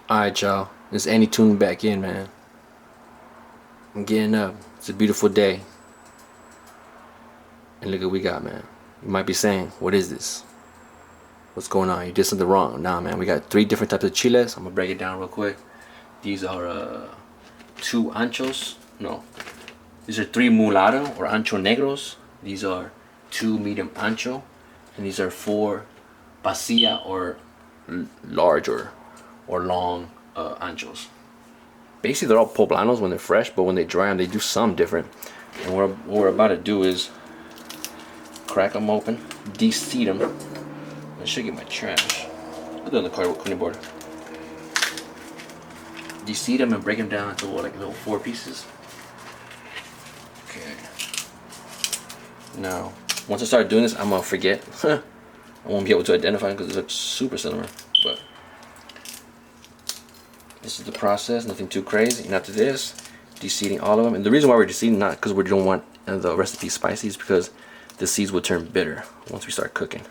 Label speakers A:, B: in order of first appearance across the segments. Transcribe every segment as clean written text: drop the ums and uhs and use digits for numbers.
A: Alright, y'all. It's Andy tuning back in, man. I'm getting up. It's a beautiful day. And look what we got, man. You might be saying, what is this? What's going on? You did something wrong. Nah, man. We got 3 different types of chiles. I'm going to break it down real quick. These are 2 anchos. No. These are 3 mulatto or ancho negros. These are 2 medium ancho. And these are 4 pasilla or large or long anchos. Basically, they're all poblanos when they're fresh, but when they dry them, they do some different. And what we're about to do is crack them open, de-seed them. I should get my trash. Put it on the cutting board. De-seed them and break them down into like little 4 pieces. Okay. Now, once I start doing this, I'm gonna forget. I won't be able to identify them because they look super similar. But this is the process, nothing too crazy. And after this, de-seeding all of them. And the reason why we're de-seeding, not because we don't want the recipe spicy, is because the seeds will turn bitter once we start cooking.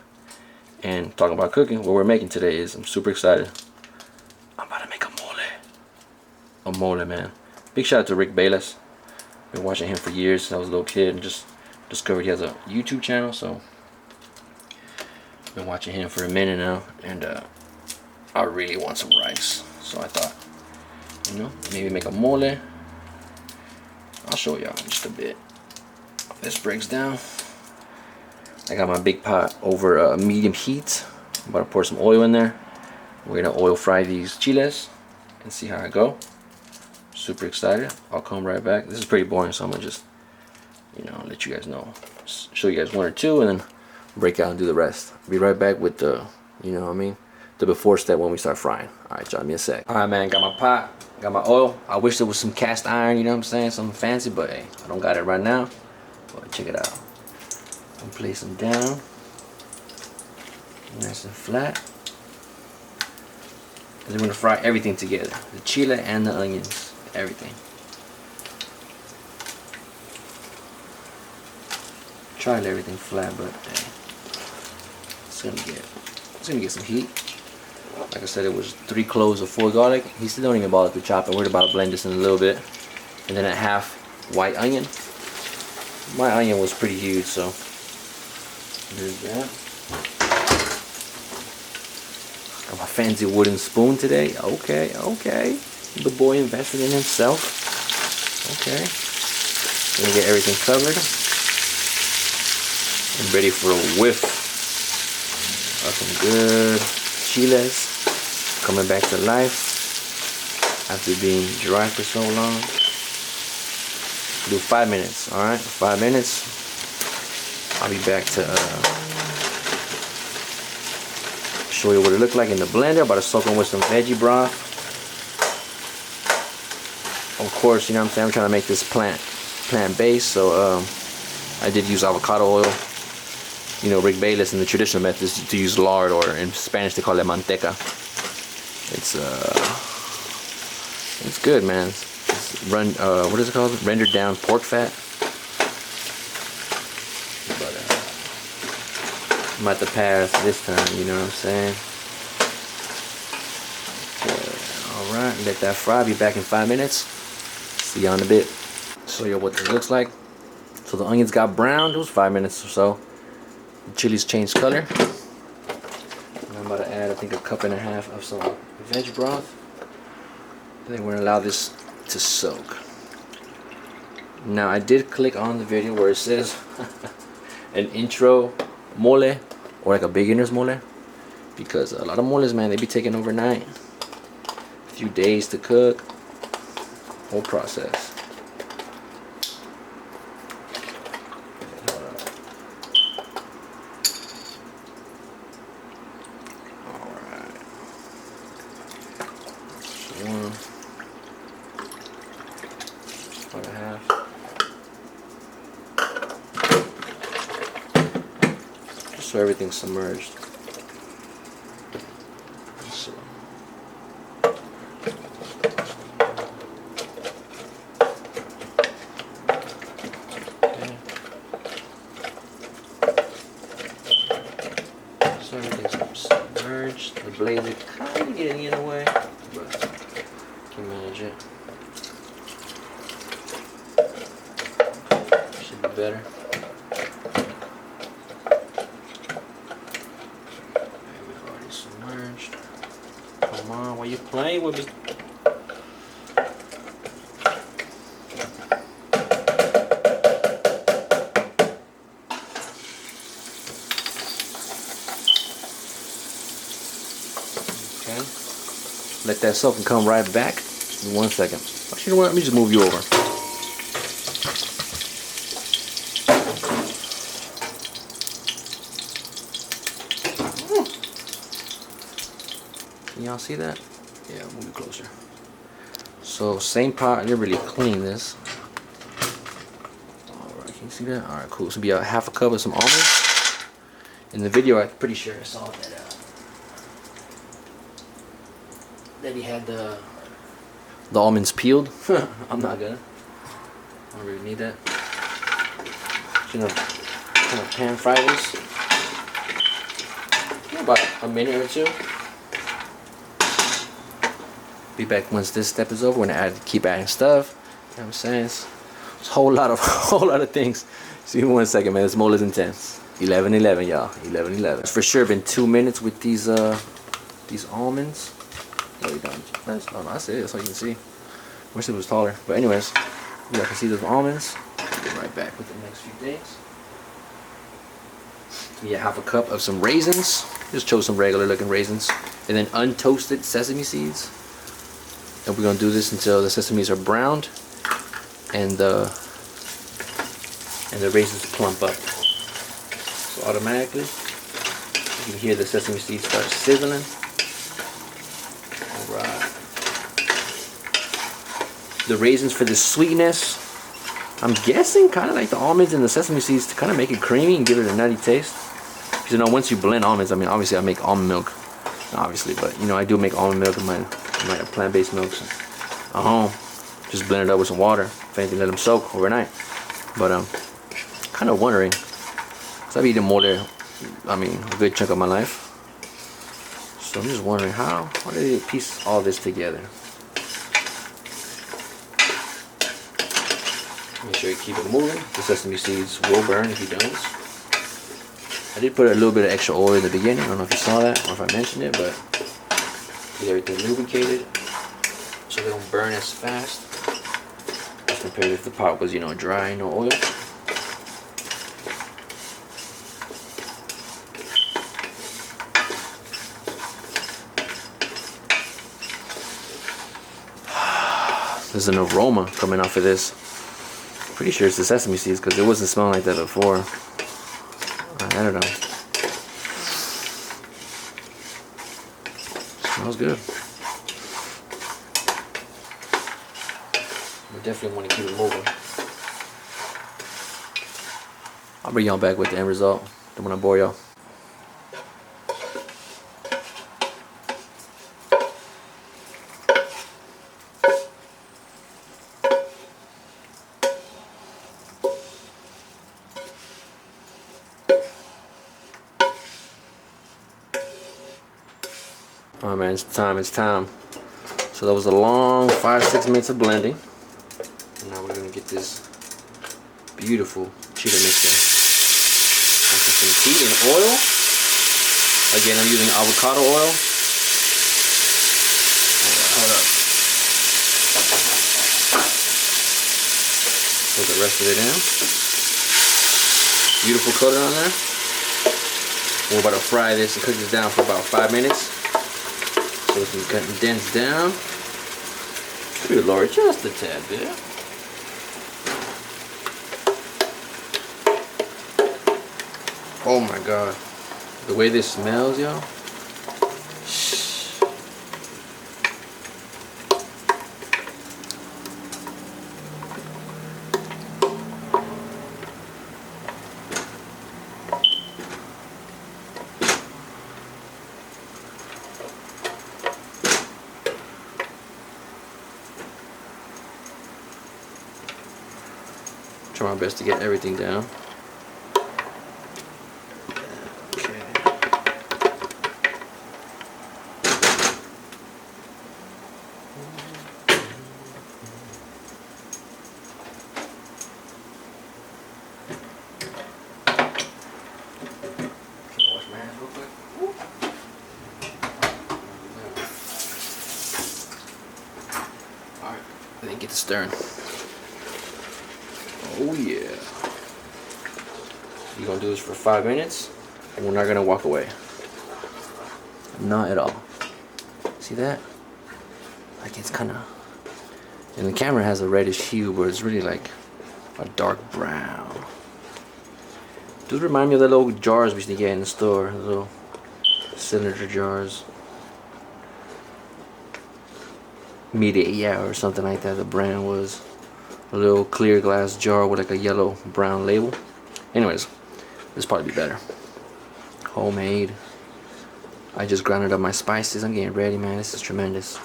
A: And talking about cooking, what we're making today is, I'm super excited. I'm about to make a mole. A mole, man. Big shout out to Rick Bayless. Been watching him for years since I was a little kid and just discovered he has a YouTube channel. So been watching him for a minute now, and I really want some rice. So I thought, you know, maybe make a mole. I'll show y'all in just a bit. This breaks down. I got my big pot over medium heat. I'm about to pour some oil in there. We're gonna oil fry these chiles and see how I go. Super excited. I'll come right back. This is pretty boring, so I'm gonna just, you know, let you guys know. Just show you guys 1 or 2 and then break out and do the rest. Be right back with the, you know what I mean, the before step when we start frying. Alright, y'all, give me a sec. Alright, man, got my pot, got my oil. I wish there was some cast iron, you know what I'm saying, something fancy, but hey, I don't got it right now. But check it out. I'm place them down, nice and flat. And then we're gonna fry everything together, the chile and the onions, everything. Try to everything flat, but hey, it's gonna get some heat. Like I said, it was 3 cloves of 4 garlic. He still don't even bother to chop it. We're about to blend this in a little bit, and then a half white onion. My onion was pretty huge, so there's that. Got my fancy wooden spoon today. Okay. The boy invested in himself. Okay. Gonna get everything covered. I'm ready for a whiff of some good chiles coming back to life after being dry for so long. Do 5 minutes, alright? 5 minutes. I'll be back to show you what it looked like in the blender. About to soak them with some veggie broth. Of course, you know what I'm saying, I'm trying to make this plant-based, so I did use avocado oil. You know, Rick Bayless in the traditional method is to use lard, or in Spanish they call it manteca. It's good, man. It's what is it called? Rendered down pork fat. But I'm at the pass this time, you know what I'm saying? Okay, alright, let that fry. Be back in 5 minutes. See you in a bit. Show you what this looks like. So the onions got browned. It was 5 minutes or so. The chilies changed color. And I'm about to add, I think, a 1.5 cups of some veg broth. Then we're gonna allow this to soak. Now I did click on the video where it says an intro mole, or like a beginner's mole, because a lot of moles, man, they be taking overnight, a few days to cook, whole process. Alright, one, 1.5. Just so everything's submerged. So. Okay. So everything's submerged. The blades are kind of getting in the way, but legit. Should be better. We've already submerged. Come on, why you playing with me? Okay. Let that soak and come right back. In 1 second. Actually, you know what? Let me just move you over. Can y'all see that? Yeah, move it closer. So same pot. I didn't really clean this. Alright, can you see that? Alright, cool. So it'll be a half a cup of some almonds. In the video, I'm pretty sure I saw that he had the almonds peeled. I'm not gonna. I don't really need that. You know, kind of pan fry this. About a minute or two. Be back once this step is over. We're gonna keep adding stuff. You know what I'm saying? It's a whole lot of things. See you in 1 second, man. This mole is intense. 11:11, y'all. 11:11. It's for sure been 2 minutes with these almonds. What are you done? Oh, no, that's it. That's all you can see. Wish it was taller. But anyways, you guys can see those almonds. Get right back with the next few things. Yeah, half a cup of some raisins. Just chose some regular looking raisins. And then untoasted sesame seeds. And we're gonna do this until the sesames are browned and the raisins plump up. So automatically you can hear the sesame seeds start sizzling. Alright. The raisins for the sweetness, I'm guessing kind of like the almonds and the sesame seeds to kind of make it creamy and give it a nutty taste. Because you know, once you blend almonds, I mean obviously I make almond milk. Not obviously, but you know, I do make almond milk in my plant-based milks at home. Just blend it up with some water. If anything, let them soak overnight. But kind of wondering, because I've eaten mole, I mean, a good chunk of my life. So I'm just wondering how did they piece all this together? Make sure you keep it moving. The sesame seeds will burn if you don't. I did put a little bit of extra oil in the beginning. I don't know if you saw that or if I mentioned it, but get everything lubricated so they don't burn as fast as compared to if the pot was, you know, dry, no oil. There's an aroma coming off of this. Pretty sure it's the sesame seeds because it wasn't smelling like that before. I don't know. Smells good. We definitely want to keep it moving. I'll bring y'all back with the end result. Don't want to bore y'all. Alright man, it's time. So that was a long 5-6 minutes of blending. And now we're gonna get this beautiful cheetah mixture. Onto some heat and oil. Again, I'm using avocado oil. Hold up. Put the rest of it in. Beautiful color on there. We're about to fry this and cook this down for about 5 minutes. So we can condense down. Good Lord, just a tad bit. Oh my God. The way this smells, y'all. Try my best to get everything down. Okay. And then get to stirring. Oh yeah. You're gonna do this for 5 minutes, and we're not gonna walk away. Not at all. See that? Like it's kinda, and the camera has a reddish hue, but it's really like a dark brown. Does remind me of the little jars we used to get in the store, the little cylinder jars. Media or something like that. The brand was a little clear glass jar with like a yellow brown label. Anyways, this probably be better. Homemade. I just grounded up my spices. I'm getting ready, man. This is tremendous.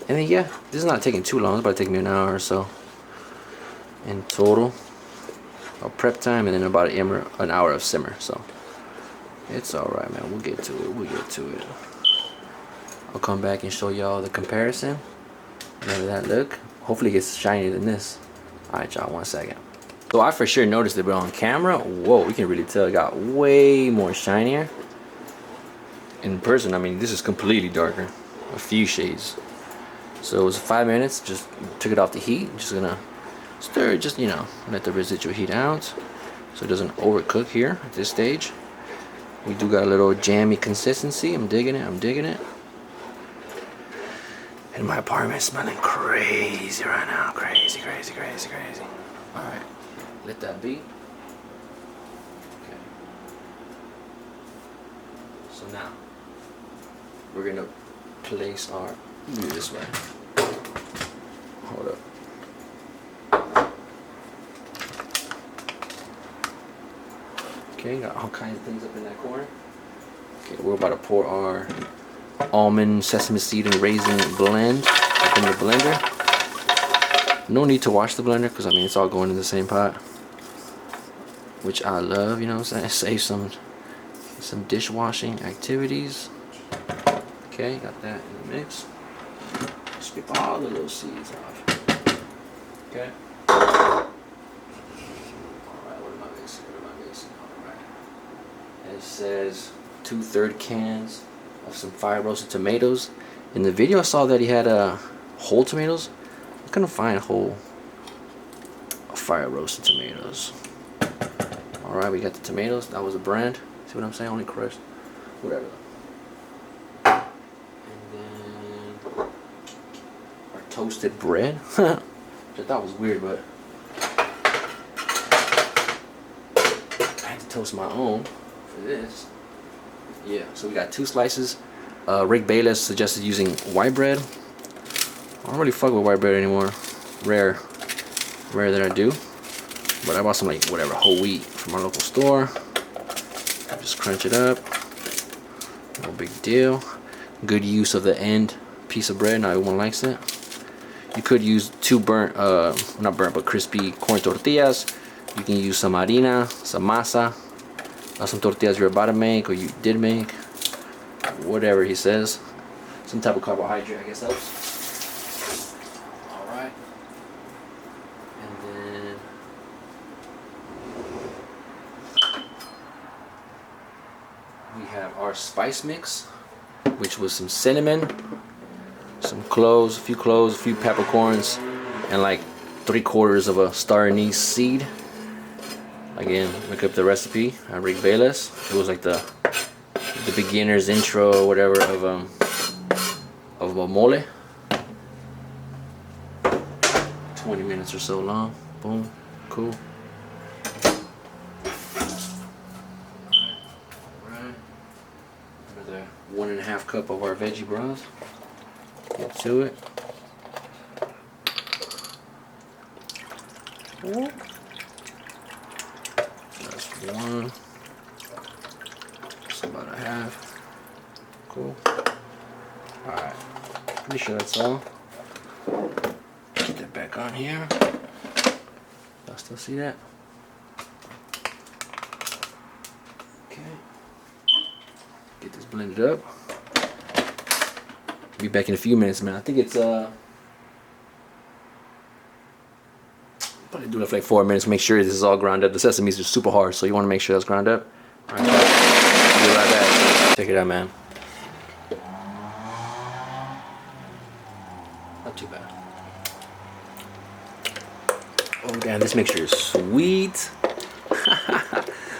A: And then yeah, this is not taking too long. It's about to take me an hour or so in total of prep time, and then about an hour of simmer. So it's all right, man. We'll get to it. We'll get to it. I'll come back and show y'all the comparison. How does that look? Hopefully it gets shinier than this. Alright y'all, 1 second. So I for sure noticed it, but on camera, whoa, we can really tell it got way more shinier. In person, I mean, this is completely darker. A few shades. So it was 5 minutes, just took it off the heat. Just gonna stir it, just, you know, let the residual heat out so it doesn't overcook here at this stage. We do got a little jammy consistency. I'm digging it, I'm digging it. And my apartment is smelling crazy right now. Crazy, crazy, crazy, crazy. Alright, let that be. Okay. So now, we're gonna place our, do it this way. Hold up. Okay, got all kinds of things up in that corner. Okay, we're about to pour our almond, sesame seed, and raisin blend up in the blender. No need to wash the blender because I mean it's all going in the same pot, which I love. You know what I'm saying? Save some dishwashing activities. Okay, got that in the mix. Scrape all the little seeds off. Okay. Alright, what am I mixing? What am I mixing? Alright. It says 2/3 cans of some fire roasted tomatoes. In the video I saw that he had whole tomatoes. I couldn't find whole fire roasted tomatoes. Alright, we got the tomatoes. That was a brand. See what I'm saying? Only crushed. Whatever. And then our toasted bread. Which I thought was weird, but I had to toast my own for this. Yeah, so we got 2 slices. Rick Bayless suggested using white bread. I don't really fuck with white bread anymore. Rare that I do. But I bought some like whatever whole wheat from our local store. Just crunch it up. No big deal. Good use of the end piece of bread. Not everyone likes it. You could use 2 burnt, not burnt, but crispy corn tortillas. You can use some harina, some masa. Some tortillas you're about to make or you did make, whatever he says, some type of carbohydrate, I guess helps. Alright, and then we have our spice mix, which was some cinnamon, some cloves, a few peppercorns, and like 3/4 of a star anise seed. Again, look up the recipe at Rick Bayless. It was like the beginner's intro or whatever of a mole. 20 minutes or so long. Boom. Cool. Alright. Another 1.5 cup of our veggie broth. Get to it. One, just about a half. Cool. Alright, pretty sure that's all. Get that back on here. Y'all still see that? Okay. Get this blended up. Be back in a few minutes, man. I think it's probably do it for like 4 minutes. Make sure this is all ground up. The sesames are super hard, so you want to make sure that's ground up. All right, be right back. Check it out, man. Not too bad. Oh damn, this mixture is sweet.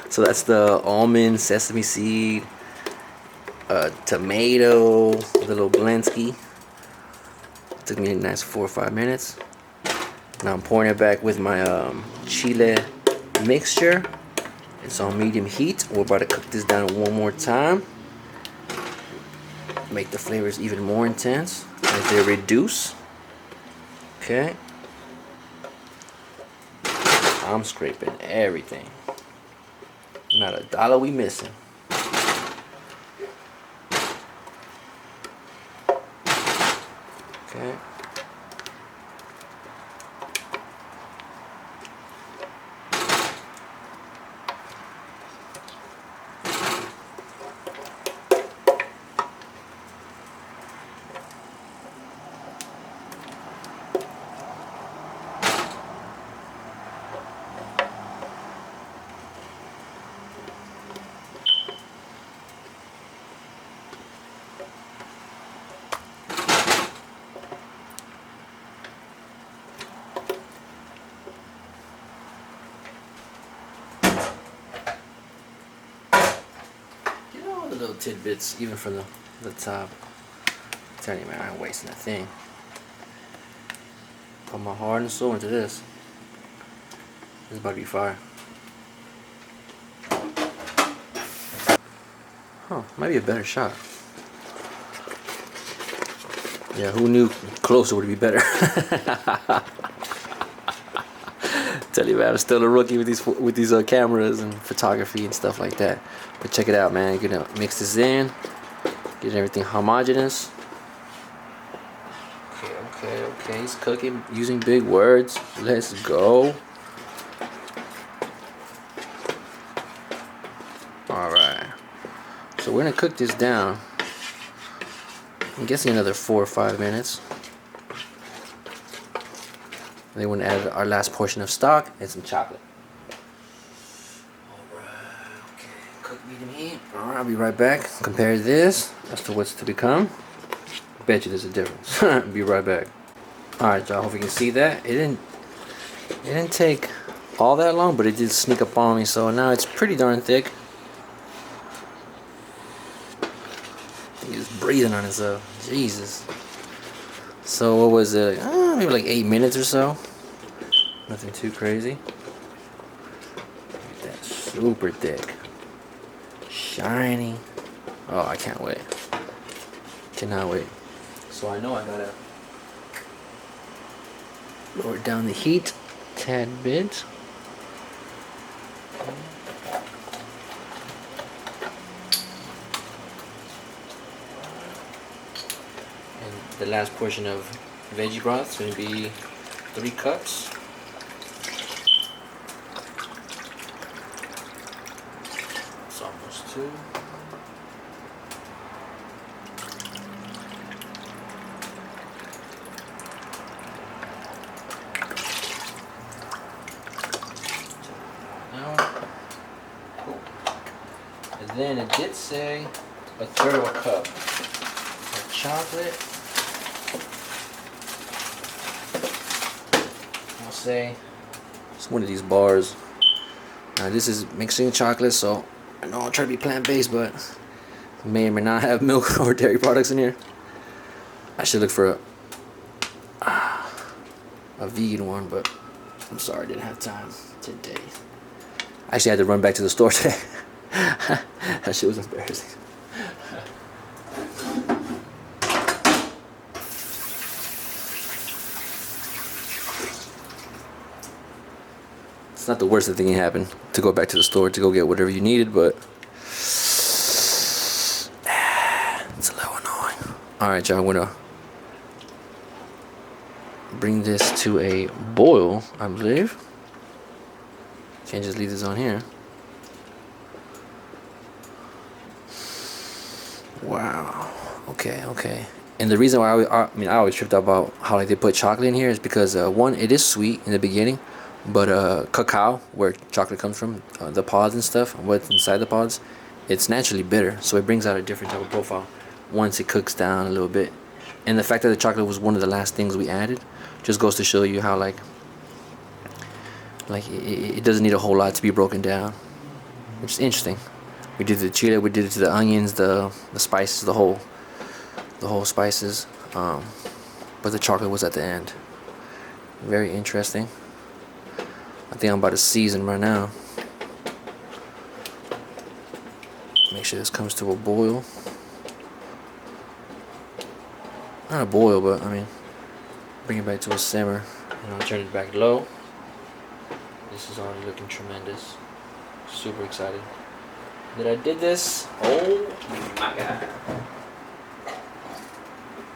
A: So that's the almond, sesame seed, tomato, little Blensky. Took me a nice 4 or 5 minutes. Now I'm pouring it back with my chile mixture. It's on medium heat. We're about to cook this down one more time. Make the flavors even more intense as they reduce. Okay. I'm scraping everything. Not a dollar we missing. Okay. Little tidbits, even from the top. I'm telling you, man, I ain't wasting a thing. Put my heart and soul into this. This is about to be fire. Huh, might be a better shot. Yeah, who knew closer would be better? Tell you, man, I'm still a rookie with these cameras and photography and stuff like that. But check it out, man. You're gonna mix this in, get everything homogeneous. Okay. He's cooking using big words. Let's go. All right. So we're gonna cook this down. I'm guessing another 4 or 5 minutes. And then we're gonna add our last portion of stock and some chocolate. Alright, okay. Cook medium heat. Alright, I'll be right back. Compare this as to what's to become. Bet you there's a difference. Be right back. Alright, y'all, hope you can see that. It didn't take all that long, but it did sneak up on me, so now it's pretty darn thick. He's breathing on himself. Jesus. So what was it? Maybe like 8 minutes or so. Nothing too crazy. That's super thick. Shiny. Oh, I can't wait. Cannot wait. So I know I gotta lower down the heat a tad bit. The last portion of veggie broth is going to be 3 cups. It's almost 2. Cool. And then it did say 1/3 of a cup of chocolate. Say it's one of these bars. Now this is mixing chocolate, so I know I'll try to be plant-based, but may or may not have milk or dairy products in here. I should look for a vegan one, but I'm sorry I didn't have time today. I actually had to run back to the store today. That shit was embarrassing. It's not the worst thing that can happen to go back to the store to go get whatever you needed, but it's a little annoying. Alright, y'all, I'm gonna bring this to a boil, I believe. Can't just leave this on here. Wow. Okay. And the reason why I always tripped out about how like they put chocolate in here is because one, it is sweet in the beginning. But cacao, where chocolate comes from, the pods and stuff, what's inside the pods, it's naturally bitter, so it brings out a different type of profile once it cooks down a little bit. And the fact that the chocolate was one of the last things we added just goes to show you how like Like it doesn't need a whole lot to be broken down, which is interesting. We did the chile, we did it to the onions, the spices, the whole spices, but the chocolate was at the end. Very interesting. I think I'm about to season right now. Make sure this comes to a boil. Not a boil, but I mean, bring it back to a simmer. And I'll turn it back low. This is already looking tremendous. Super excited that I did this. Oh my god.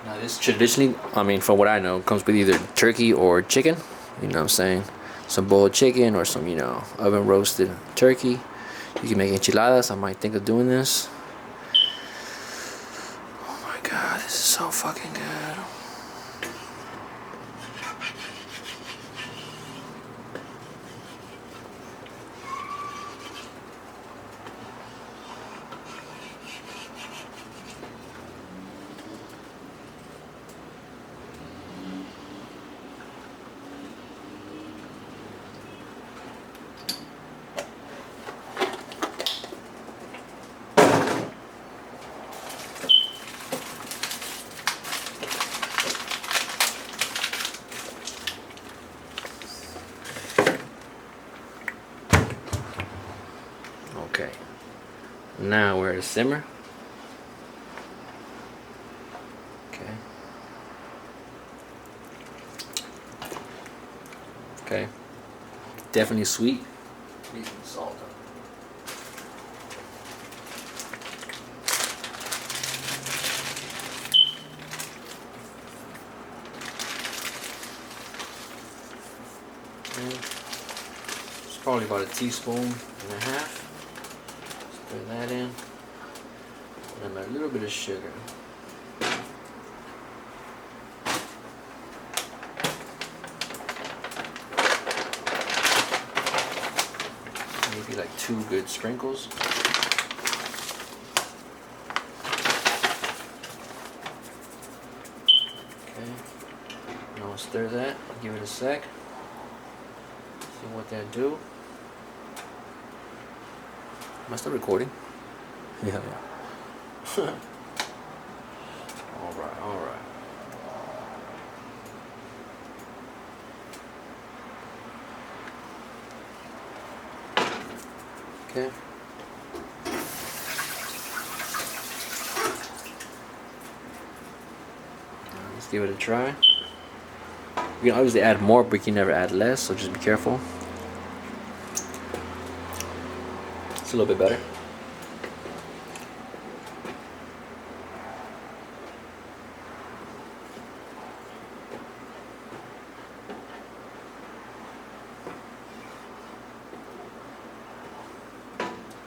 A: Now this traditionally, I mean, from what I know, comes with either turkey or chicken. You know what I'm saying? Some boiled chicken or some, oven roasted turkey. You can make enchiladas. I might think of doing this. Oh my god, this is so fucking good. Okay, now we're at simmer. Okay. Okay. Definitely sweet. Need some salt. It's probably about a teaspoon and a half. Put that in, and a little bit of sugar. Maybe like 2 good sprinkles. Okay, now I'll stir that, give it a sec, see what that do. Am I still recording? Yeah. Alright. Okay. Let's give it a try. You can obviously add more, but you can never add less, so just be careful. It's a little bit better.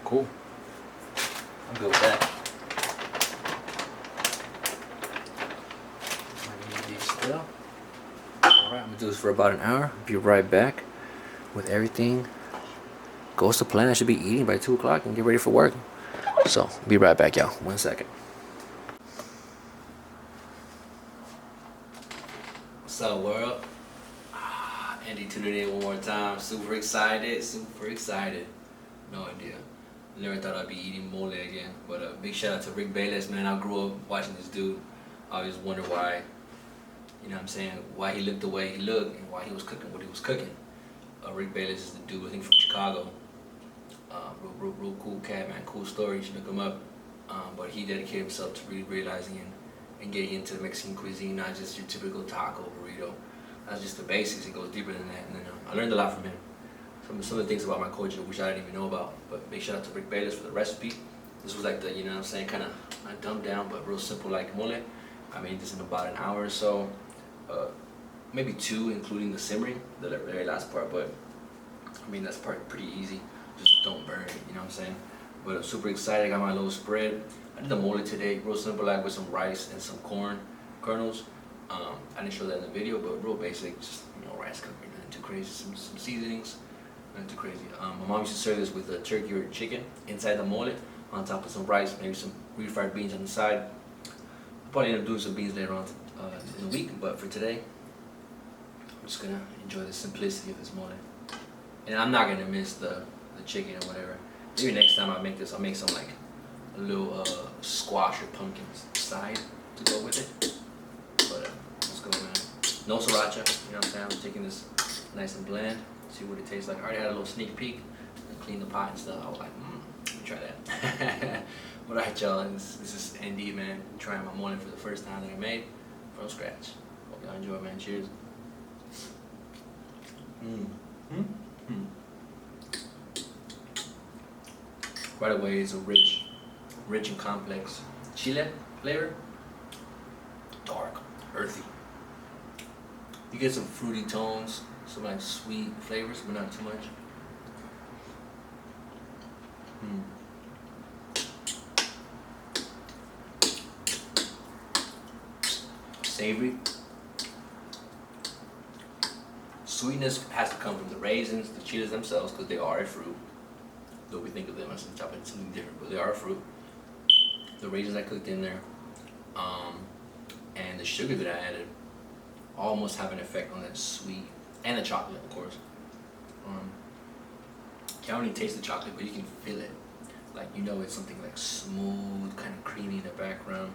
A: Cool. I'm good with that. Still. Alright, I'm gonna do this for about an hour. Be right back with everything. Goes to plan. I should be eating by 2 o'clock and get ready for work. So, be right back, y'all. 1 second. What's up, world? Andy tuned in one more time. Super excited. No idea. Never thought I'd be eating mole again. But big shout out to Rick Bayless, man. I grew up watching this dude. I always wonder why, why he looked the way he looked and why he was cooking what he was cooking. Rick Bayless is the dude, I think, from Chicago. Real cool cat, man. Cool story. You should look him up. But he dedicated himself to really realizing and getting into Mexican cuisine, not just your typical taco, burrito. That's just the basics. It goes deeper than that. And I learned a lot from him. Some of the things about my culture which I didn't even know about. But big shout out to Rick Bayless for the recipe. This was like the, kind of not dumbed down, but real simple like mole. I made this in about an hour or so. Maybe 2, including the simmering, the very last part. But I mean, that's pretty easy. Just don't burn it, you know what I'm saying? But I'm super excited. I got my little spread. I did the mole today, real simple, like with some rice and some corn kernels. I didn't show that in the video, but real basic, just rice cooking, nothing too crazy. Some seasonings, nothing too crazy. My mom used to serve this with a turkey or chicken inside the mole, on top of some rice, maybe some refried beans on the side. I'll probably end up doing some beans later on in the week, but for today, I'm just gonna enjoy the simplicity of this mole. And I'm not gonna miss the chicken or whatever. Maybe next time I make this, I'll make some like a little squash or pumpkin side to go with it. But let's go, man. No sriracha, you know what I'm saying? I'm taking this nice and bland, see what it tastes like. I already had a little sneak peek and clean the pot and stuff. I was like, let me try that. But alright, y'all, this is ND, man. Trying my mole for the first time that I made from scratch. Hope y'all enjoy, man. Cheers. Right away, it's a rich and complex chile flavor. Dark, earthy. You get some fruity tones, some like sweet flavors, but not too much. Savory. Sweetness has to come from the raisins, the chiles themselves, because they are a fruit. Though we think of them as something different, but they are a fruit. The raisins I cooked in there, and the sugar that I added, almost have an effect on that sweet, and the chocolate, of course. Can't really taste the chocolate, but you can feel it. Like, you know, it's something like smooth, kind of creamy in the background.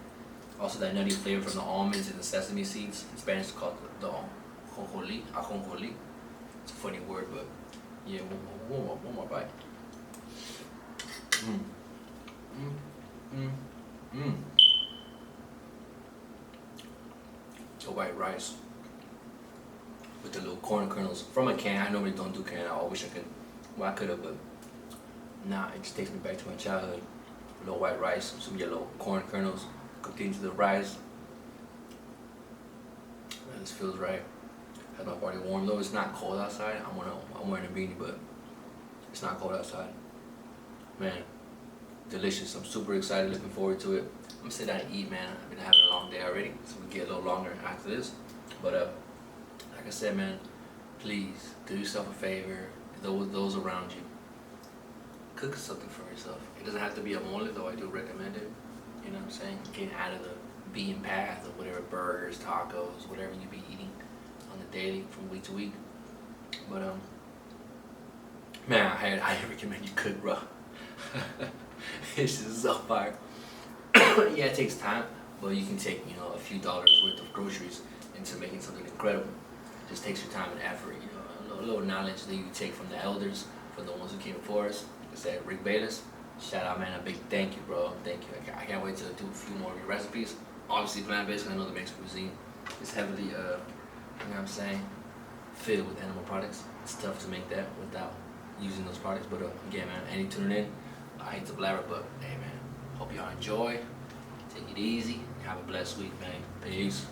A: Also, that nutty flavor from the almonds and the sesame seeds. In Spanish, it's called the ajonjoli. It's a funny word, but yeah, one more bite. The white rice with the little corn kernels from a can. I normally don't do can. I wish I could. Well, I could have, but nah. It just takes me back to my childhood. A little white rice, some yellow corn kernels cooked into the rice. Man, this feels right. Has my body warm, though it's not cold outside. I'm wearing a beanie, but it's not cold outside. Man, delicious. I'm super excited, looking forward to it. I'm gonna sit down and eat, man. I've been having a long day already, so we get a little longer after this. But like I said, man, please do yourself a favor. Those around you, cook something for yourself. It doesn't have to be a mole, though I do recommend it. You know what I'm saying? Getting out of the beaten path of whatever burgers, tacos, whatever you be eating on the daily from week to week. But man, I recommend you cook, bro. It's just so fire. Yeah, it takes time, but you can take, you know, a few dollars worth of groceries into making something incredible. It just takes your time and effort, you know, a little knowledge that you take from the elders, from the ones who came before us. Like I said, Rick Bayless, shout out, man, a big thank you, bro. Thank you. I can't wait to do a few more of your recipes. Obviously plant-based, I know the Mexican cuisine is heavily, you know what I'm saying, filled with animal products. It's tough to make that without using those products, but again, man, any tuning in, I hate to blabber, but hey, man, hope y'all enjoy. Take it easy. Have a blessed week, man. Peace.